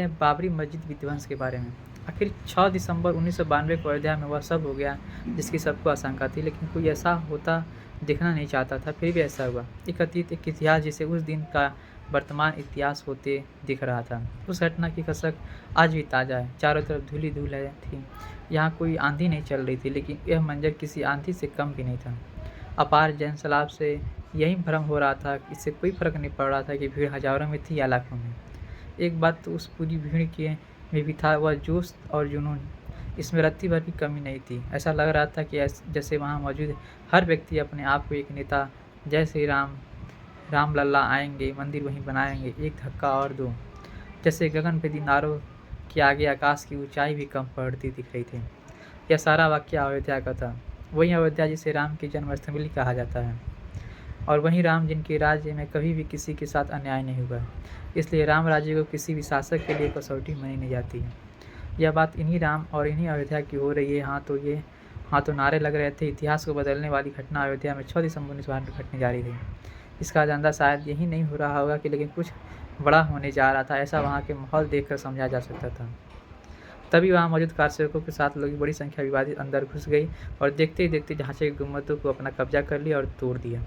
हैं बाबरी मस्जिद विध्वंस के बारे में। आखिर 6 दिसंबर 1992 को अयोध्या में वह सब हो गया जिसकी सबको आशंका थी, लेकिन कोई ऐसा होता देखना नहीं चाहता था, फिर भी ऐसा हुआ। एक अतीत, एक इतिहास जिसे उस दिन का वर्तमान इतिहास होते दिख रहा था। उस घटना की कसक आज भी ताज़ा है। चारों तरफ धूल ही धूल है थी। यहाँ कोई आंधी नहीं चल रही थी, लेकिन यह मंजर किसी आंधी से कम भी नहीं था। अपार जनसैलाब से यही भ्रम हो रहा था, इससे कोई फर्क नहीं पड़ रहा था कि भीड़ हजारों में थी या लाखों में। एक बात तो उस पूरी भीड़ के में भी था, वह जोश और जुनून। इसमें रत्ती भर की कमी नहीं थी। ऐसा लग रहा था कि जैसे वहाँ मौजूद हर व्यक्ति अपने आप को एक नेता, जय श्री राम, राम लल्ला आएंगे, मंदिर वहीं बनाएंगे, एक धक्का और दो। जैसे गगनभेदी नारों के आगे आकाश की ऊंचाई भी कम पड़ती दिख रही थी। यह सारा वाक्य अयोध्या का था। वही अयोध्या जिसे राम की जन्मस्थली कहा जाता है, और वहीं राम जिनके राज्य में कभी भी किसी के साथ अन्याय नहीं हुआ। इसलिए राम राज्य को किसी भी शासक के लिए कसौटी मानी नहीं जाती है। यह बात इन्हीं राम और इन्हीं अयोध्या की हो रही है। हाँ तो नारे लग रहे थे। इतिहास को बदलने वाली घटना अयोध्या में 6 दिसंबर 1992 को घटने जा रही थी। इसका अंदाजा शायद यही नहीं हो रहा होगा कि लेकिन कुछ बड़ा होने जा रहा था। ऐसा वहाँ के माहौल देखकर समझा जा सकता था। तभी वहाँ मौजूद कारसेवकों के साथ लोगों की बड़ी संख्या विवादित अंदर घुस गई और देखते ही देखते ढांचे की गुम्बदों को अपना कब्जा कर लिया और तोड़ दिया।